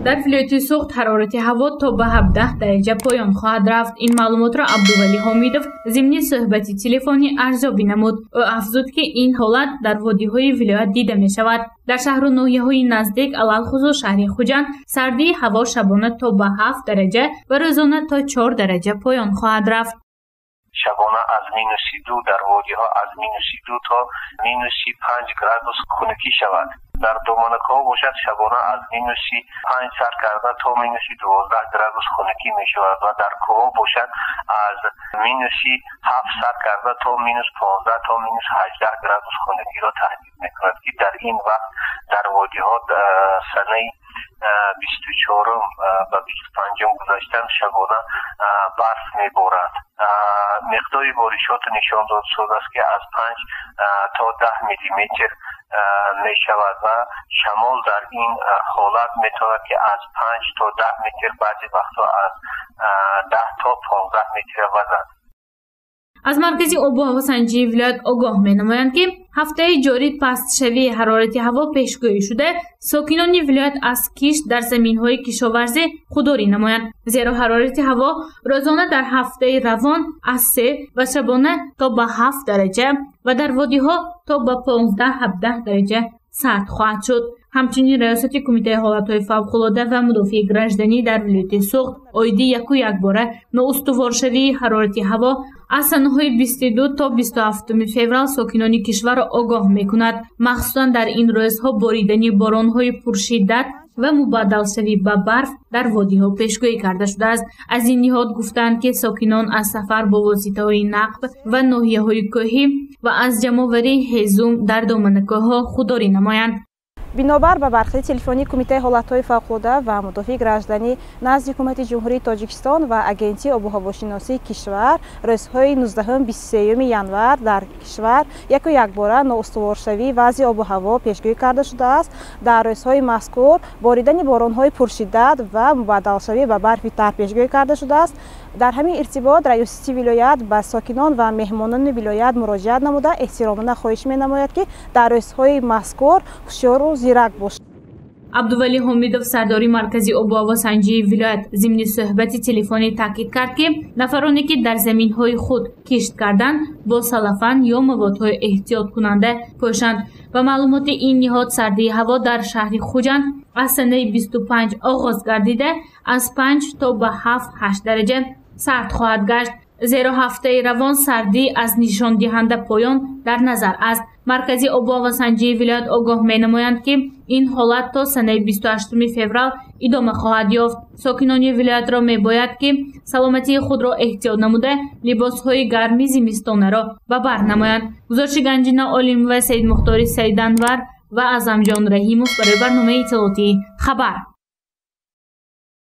در ولایت سوخت حرارت هوا تا به 17 درجه پایان خواهد رفت. این معلومات را عبدالولی حمیدов ضمن صحبت تلفنی ارزیابی نمود. او افزود که این حالت در وادی‌های ولایت دیده می شود. در شهر و ناحیه‌های نزدیک علالخصوص شهر خوجند سردی هوا شبانه تا به 7 درجه و روزانه تا 4 درجه پایان خواهد رفت. شبانه از -2 در وادی‌ها از -2 تا -5 گرادوس خنکی شود. در دومنک‌ها باشد شبانه از -5 سر کرده تا -12 گرادوس خنکی می شود و در کوه باشد از -7 سر کرده تا -15 تا -18 گرادوس خنکی را تهدید می کند که در این وقت در وادی‌ها سنه 24 و 25 گذشتن شبانه برف می بارد. مقدار بارشات نشان داده شده است که از 5 تا 10 میلیمتر می شود و شمال در این حالت می تواند که از 5 تا 10 متر بعضی وقتا از 10 تا 15 متر وزن. از مرکز آب و هواسنجی ولایت آگاه می نمایند که هفته جاری پست‌شوی حرارت هوا پیشگویی شده. ساکنان ولایت از کشت در زمین‌های کشاورزی خودداری نمایند، زیرا حرارت هوا روزانه در هفته روان از 3 و شبانه تا به 7 درجه و در وادی‌ها تا به 15-17 درجه سرد خواهد شد. همچنین ریاست کمیته حالت‌های فوق‌العاده و مدافع گраждани در ولایت سوخت عایدی یک باره نااستوارشوی حرارت هوا از سنه‌های 22 تا 27 فوریه ساکنان کشور را آگاه می‌کند. مخصوصاً در این روزها باریدنی باران‌های پرشدت و مبدل شوی به برف در وادی‌ها پیشگویی کرده شده است. از این نهاد گفتند که ساکنان از سفر با واسطه‌های نقب و ناحیه‌های کوهی و از جمع‌آوری هیزم در دامنه‌ها خودداری نمایند. بنابر به برخورد تلفنی کمیته حالت‌های فوق‌العاده و مدافع گраждани نزد حکومت جمهوری تاجیکستان و اجنسی آب و هواشناسی کشور روزهای 19-23 ینور در کشور یک باره نااستوارشوی وضع آب و هوا پیشگویی کرده شده است. در روزهای مذکور باریدن باران‌های پرشدت و مبدل شوی به برف تر پیشگویی کرده شده است. در همین ارتباط ریاست ولایت به ساکنان و مهمانان ولایت مراجعت نموده احترامانه خواهش می‌نماید که در روزهای مذکور هوشیار و زیرک باشند. عبدالولی حمیدов سرداری مرکزی آب و هواسنجی ولایت ضمن صحبت تلفنی تاکید کرد که نفرانی که در زمین‌های خود کشت کردند با سلفن یا موادهای احتیاط کننده پوشند و معلومات این نهاد سردی هوا در شهر خوجند از سنه 25 آغاز گردیده از 5 تا به 7-8 درجه سرد خواهد گشت، زیرا هفته روان سردی از نشان دهنده پایان در نظر است. مرکزی آب و هواسنجی ولایت آگاه می نمایند که این حالت تا سنه 28 فوریه ادامه خواهد یافت. ساکنان ولایت را می باید که سلامتی خود را احتیاط نموده لباسهای گرمی زمستانه را به بر نمایند. گزارش گنجینه عالم و سید مختار سید انور و اعظم جان رحیمov برای برنامه اطلاعاتی خبر.